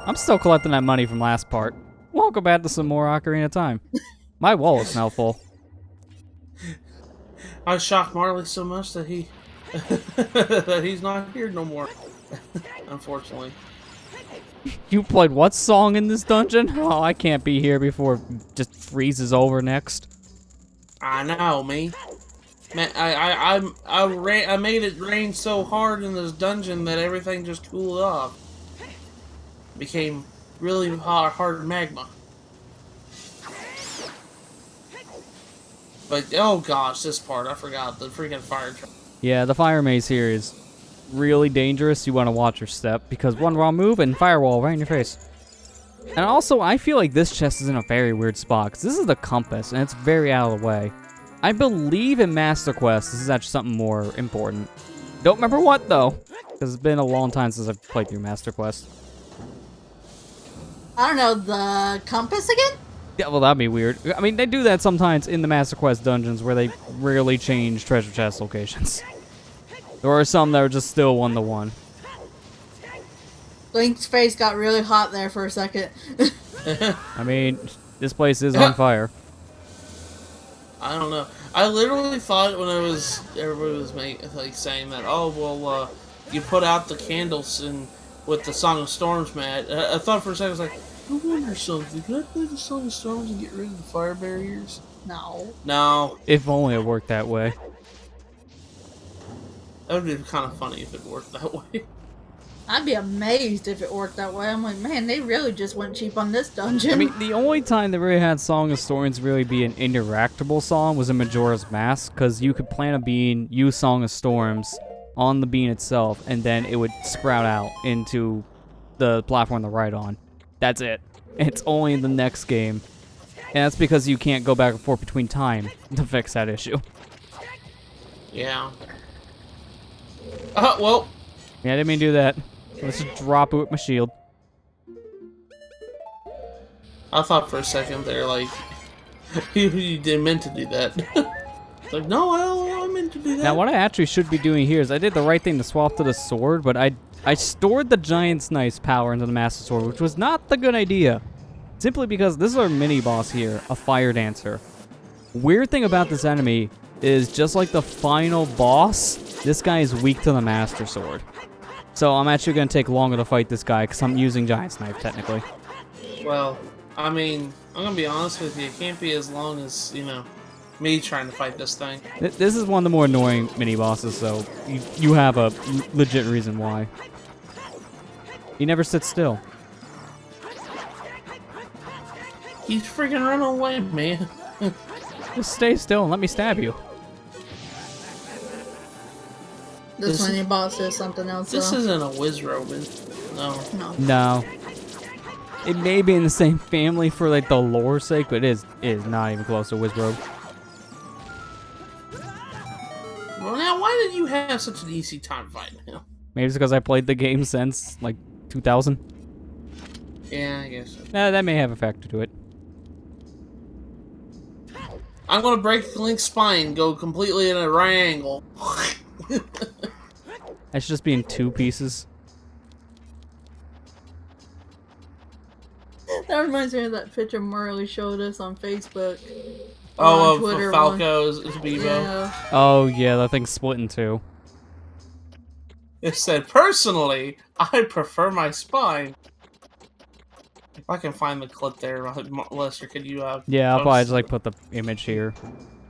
I'm still collecting that money from last part. Welcome back to some more Ocarina time. My wallet's now full. I shocked Marley so much that that he's not here no more. Unfortunately. You played what song in this dungeon? Oh, I can't be here before it just freezes over next. I know, me. Man, I made it rain so hard in this dungeon that everything just cooled off. Became really hard magma. But oh gosh, this part I forgot the freaking fire truck. Yeah, the fire maze here is really dangerous. You want to watch your step because one wrong move and firewall right in your face. And also, I feel like this chest is in a very weird spot because this is the compass and it's very out of the way. I believe in Master Quest, this is actually something more important. Don't remember what though, because it's been a long time since I've played through Master Quest. I don't know, the compass again? Yeah, well, that'd be weird. I mean, they do that sometimes in the Master Quest dungeons where they rarely change treasure chest locations. There are some that are just still 1-to-1. Link's face got really hot there for a second. I mean, this place is on fire. I don't know. I literally thought when everybody was saying that, oh well, you put out the candles with the Song of Storms, Matt. I thought for a second I was like, I wonder something. Can I play the Song of Storms and get rid of the fire barriers? No. No. If only it worked that way. That would be kind of funny if it worked that way. I'd be amazed if it worked that way. I'm like, man, they really just went cheap on this dungeon. I mean, the only time they really had Song of Storms really be an interactable song was in Majora's Mask, because you could plant a bean, use Song of Storms on the bean itself, and then it would sprout out into the platform to ride on. That's it. It's only in the next game. And that's because you can't go back and forth between time to fix that issue. Yeah. Well. Yeah, I didn't mean to do that. Let's just drop it with my shield. I thought for a second there, like, you didn't meant to do that. It's like, no, I meant to do that. Now, what I actually should be doing here is I did the right thing to swap to the sword, but I stored the Giant's Knife's power into the Master Sword, which was not the good idea. Simply because this is our mini-boss here, a Fire Dancer. Weird thing about this enemy is just like the final boss, this guy is weak to the Master Sword. So I'm actually going to take longer to fight this guy because I'm using Giant's Knife, technically. Well, I mean, I'm going to be honest with you, it can't be as long as, me trying to fight this thing. This is one of the more annoying mini-bosses, so you have a legit reason why. He never sits still. He's freaking running away, man. Just stay still and let me stab you. This mini boss is something else. This though. isn't a Wizrobe. No. No. It may be in the same family for like the lore's sake, but it is not even close to Wizrobe. Well, now why did you have such an easy time fighting him? Maybe it's because I played the game since like 2000. Yeah, I guess so. That may have a factor to it. I'm gonna break Link's spine, go completely in a right angle. I should just be in 2 pieces. That reminds me of that picture Marley showed us on Facebook. Oh, on Twitter, Falco's Bebo. Yeah. Oh yeah, that thing's split in 2. It said, personally, I prefer my spine. If I can find the clip there, Lester, could you Yeah, I'll post probably just like put the image here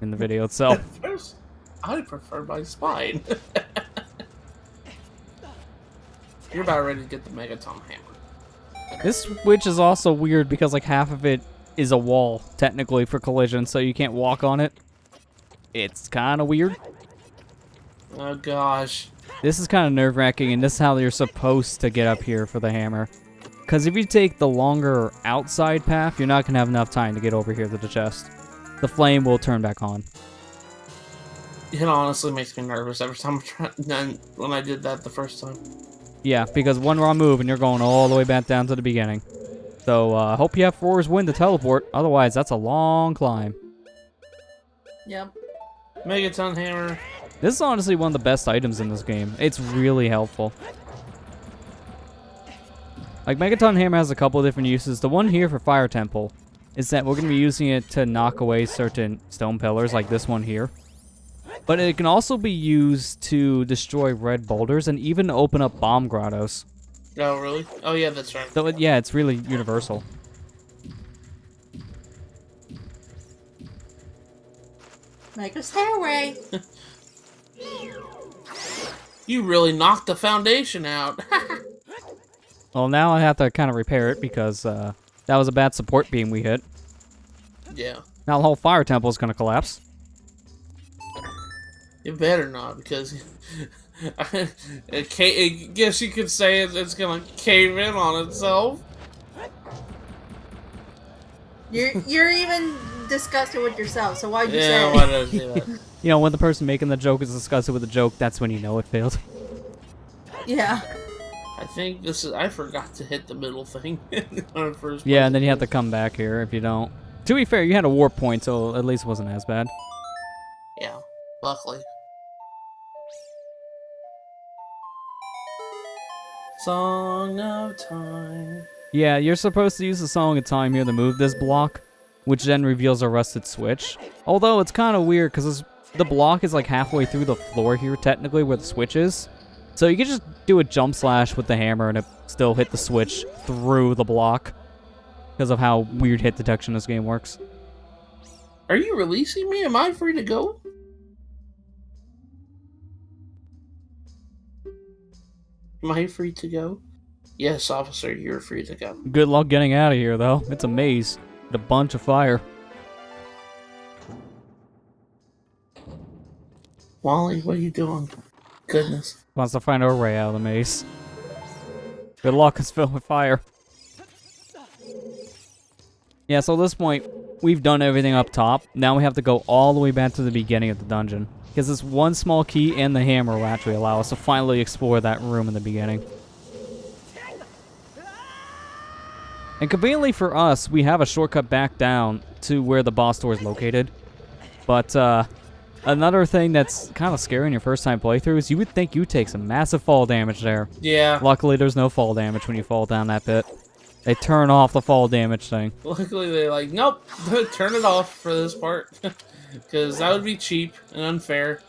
in the video itself. First, I prefer my spine. You're about ready to get the Megaton hammer. This switch is also weird because like half of it is a wall, technically, for collision, so you can't walk on it. It's kind of weird. Oh gosh. This is kind of nerve-wracking, and this is how you're supposed to get up here for the hammer. Because if you take the longer outside path, you're not going to have enough time to get over here to the chest. The flame will turn back on. It honestly makes me nervous every time when I did that the first time. Yeah, because one wrong move and you're going all the way back down to the beginning. So, I hope you have Forest Wind to teleport. Otherwise, that's a long climb. Yep. Megaton hammer. This is honestly one of the best items in this game. It's really helpful. Like, Megaton Hammer has a couple different uses. The one here for Fire Temple is that we're going to be using it to knock away certain stone pillars, like this one here. But it can also be used to destroy red boulders and even open up bomb grottos. Oh, really? Oh, yeah, that's right. So, yeah, it's really universal. Make a stairway. You really knocked the foundation out. Well, now I have to kind of repair it because that was a bad support beam we hit. Yeah. Now the whole fire temple is going to collapse. It better not, because I guess you could say it's going to cave in on itself. You're even disgusted with yourself, so why'd you say Yeah, it? why did I say that? You know, when the person making the joke is disgusted with the joke, that's when you know it failed. Yeah. I think this is... I forgot to hit the middle thing on first. Yeah, and then you have to come back here if you don't. To be fair, you had a warp point, so at least it wasn't as bad. Yeah, luckily. Song of Time. Yeah, you're supposed to use the Song of Time here to move this block, which then reveals a rusted switch. Although it's kind of weird because the block is like halfway through the floor here, technically, where the switch is. So you can just do a jump slash with the hammer and it still hit the switch through the block because of how weird hit detection this game works. Are you releasing me? Am I free to go? Am I free to go? Yes, officer, you're free to go. Good luck getting out of here, though. It's a maze with a bunch of fire. Wally, what are you doing? Goodness. Wants to find our way out of the maze. Good luck, it's filled with fire. Yeah, so at this point, we've done everything up top. Now we have to go all the way back to the beginning of the dungeon. Because this one small key and the hammer will actually allow us to finally explore that room in the beginning. And conveniently for us, we have a shortcut back down to where the boss door is located. But, another thing that's kind of scary in your first time playthrough is you would think you take some massive fall damage there. Yeah. Luckily, there's no fall damage when you fall down that pit. They turn off the fall damage thing. Luckily, they're like, nope, turn it off for this part. Because that would be cheap and unfair.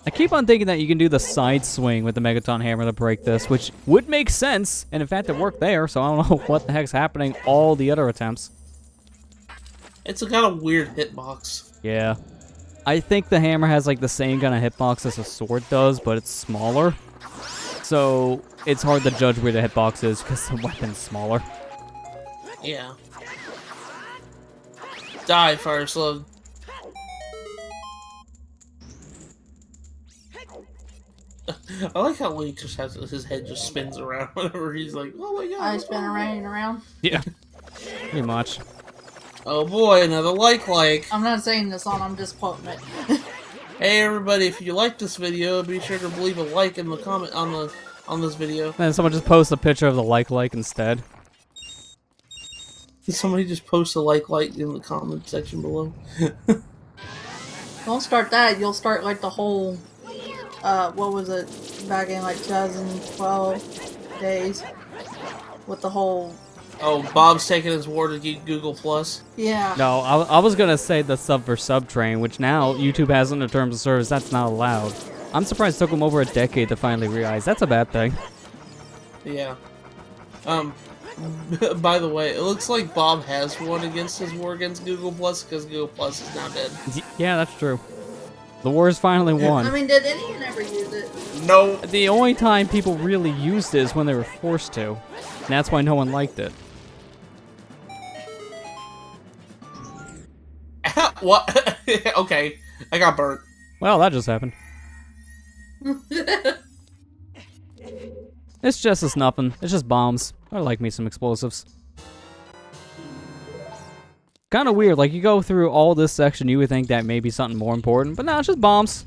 I keep on thinking that you can do the side swing with the Megaton Hammer to break this, which would make sense, and in fact it worked there, so I don't know what the heck's happening all the other attempts. It's a kind of weird hitbox. Yeah. I think the hammer has like the same kind of hitbox as a sword does, but it's smaller. So it's hard to judge where the hitbox is because the weapon's smaller. Yeah. Die, Fire Slug. I like how Link just has his head just spins around whenever he's like, oh my god. I spin around and around. Yeah. Pretty much. Oh boy, another like. I'm not saying this on, I'm just quoting it. Hey everybody, if you like this video, be sure to leave a like in the comment on this video. And someone just posts a picture of the like instead. Somebody just post a like in the comment section below. Don't start that, you'll start like the whole, what was it, back in like 2012 days, with the whole... Oh, Bob's taking his war to Google Plus. Yeah. No, I was gonna say the sub for sub train, which now YouTube has in the terms of service. That's not allowed. I'm surprised it took them over a decade to finally realize that's a bad thing. Yeah. By the way, it looks like Bob has won against his war against Google Plus because Google Plus is now dead. Yeah, that's true. The war is finally won. I mean, did anyone ever use it? No. The only time people really used it is when they were forced to. And that's why no one liked it. What? Okay, I got burnt. Well, that just happened. It's just as nothing. It's just bombs. I like me some explosives. Kind of weird. Like, you go through all this section, you would think that may be something more important. But no, it's just bombs.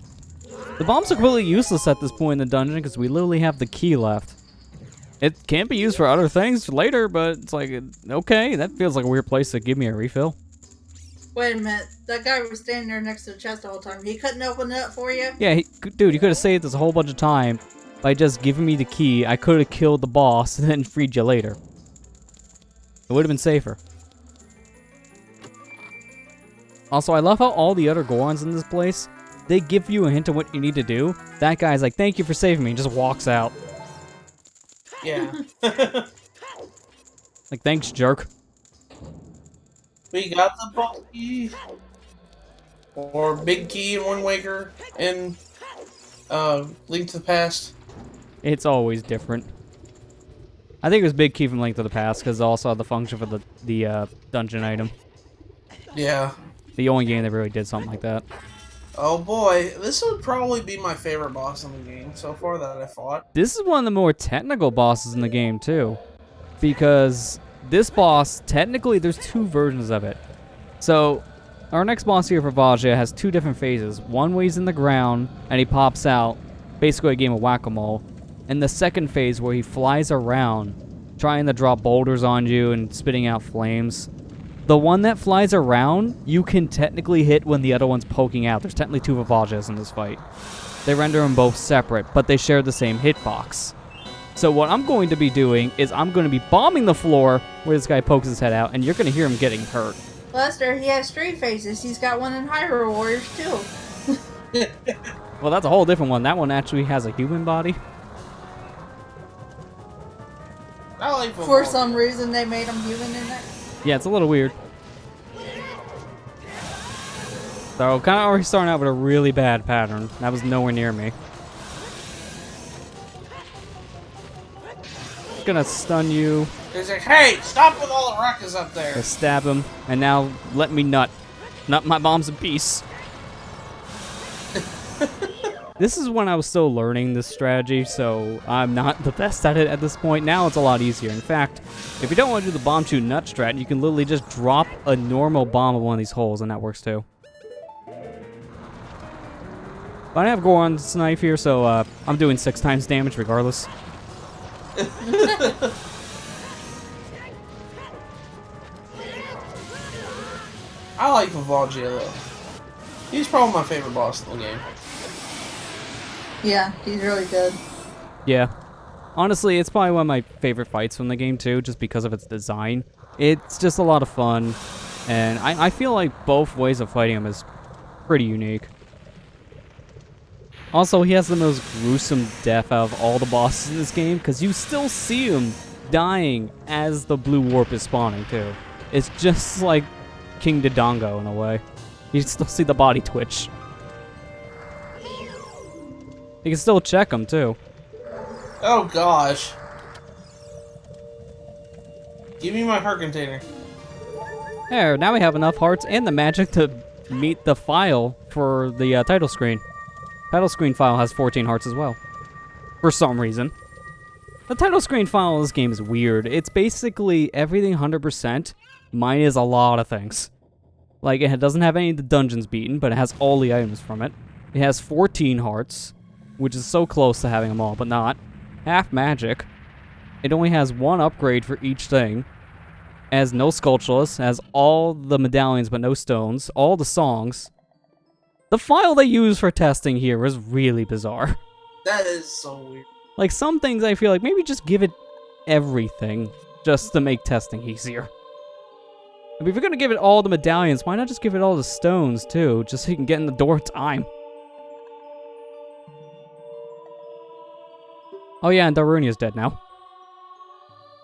The bombs are completely useless at this point in the dungeon because we literally have the key left. It can be used for other things later, but it's like, okay, that feels like a weird place to give me a refill. Wait a minute, that guy was standing there next to the chest all the time. He couldn't open it up for you? Yeah, dude, you could have saved us a whole bunch of time by just giving me the key, I could have killed the boss and then freed you later. It would have been safer. Also, I love how all the other Gorons in this place, they give you a hint of what you need to do. That guy's like, thank you for saving me, and just walks out. Yeah. Like, thanks, jerk. We got the boss key. Or big key in Wind Waker and Link to the Past. It's always different. I think it was Big Key from Link to the Past, because it also had the function for the dungeon item. Yeah. The only game that really did something like that. Oh boy, this would probably be my favorite boss in the game so far that I fought. This is one of the more technical bosses in the game, too. Because this boss, technically, there's two versions of it. So, our next boss here for Volvagia has two different phases. One where he's in the ground, and he pops out, basically a game of whack-a-mole. And the second phase where he flies around, trying to drop boulders on you and spitting out flames. The one that flies around, you can technically hit when the other one's poking out. There's technically two Volvagias in this fight. They render them both separate, but they share the same hitbox. So what I'm going to be doing is I'm going to be bombing the floor where this guy pokes his head out, and you're going to hear him getting hurt. Lester, he has three phases. He's got one in Hyrule Warriors, too. Well, that's a whole different one. That one actually has a human body. I like For some reason, they made him human in that. Yeah, it's a little weird. So, kind of already starting out with a really bad pattern. That was nowhere near me. Gonna stun you. He's like, hey, stop with all the ruckus up there. Just stab him, and now let me nut my bombs in peace. This is when I was still learning this strategy, so I'm not the best at it at this point. Now it's a lot easier. In fact, if you don't want to do the bomb shoot nut strat, you can literally just drop a normal bomb in one of these holes, and that works too. But I have Goron's knife here, so I'm doing 6 times damage regardless. I like Volvagia though. He's probably my favorite boss in the game. Yeah, he's really good. Yeah. Honestly, it's probably one of my favorite fights from the game too, just because of its design. It's just a lot of fun, and I feel like both ways of fighting him is pretty unique. Also, he has the most gruesome death out of all the bosses in this game, because you still see him dying as the blue warp is spawning too. It's just like King Dodongo in a way. You still see the body twitch. You can still check him too. Oh gosh. Give me my heart container. There, now we have enough hearts and the magic to meet the file for the title screen. Title screen file has 14 hearts as well. For some reason. The title screen file in this game is weird. It's basically everything 100%, minus a lot of things. Like, it doesn't have any of the dungeons beaten, but it has all the items from it. It has 14 hearts, which is so close to having them all, but not. Half magic. It only has one upgrade for each thing. It has no sculptures, has all the medallions but no stones, all the songs. The file they use for testing here is really bizarre. That is so weird. Like, some things I feel like maybe just give it everything just to make testing easier. I mean, if you're gonna give it all the medallions, why not just give it all the stones too, just so you can get in the door in time? Oh yeah, and Darunia's dead now.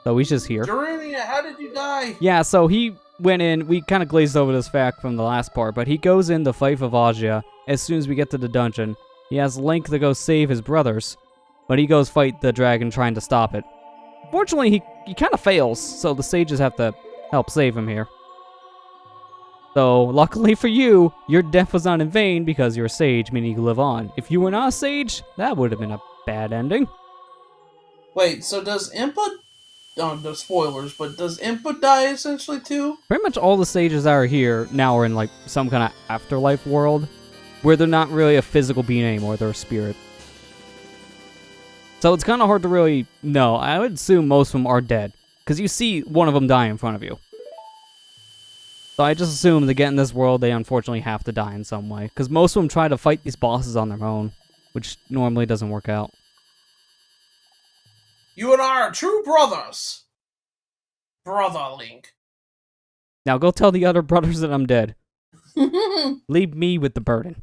So he's just here. Ocarina, how did you die? Yeah, so he went in, we kind of glazed over this fact from the last part, but he goes in to fight Volvagia as soon as we get to the dungeon. He has Link to go save his brothers, but he goes fight the dragon trying to stop it. Fortunately, he kind of fails, so the sages have to help save him here. So, luckily for you, your death was not in vain because you're a sage, meaning you can live on. If you were not a sage, that would have been a bad ending. Wait, so does Impa... Oh, no spoilers, but does Impa die essentially too? Pretty much all the sages that are here now are in like some kind of afterlife world where they're not really a physical being anymore, they're a spirit. So it's kind of hard to really know. I would assume most of them are dead because you see one of them die in front of you. So I just assume to get in this world, they unfortunately have to die in some way because most of them try to fight these bosses on their own, which normally doesn't work out. You and I are true brothers. Brother Link. Now go tell the other brothers that I'm dead. Leave me with the burden.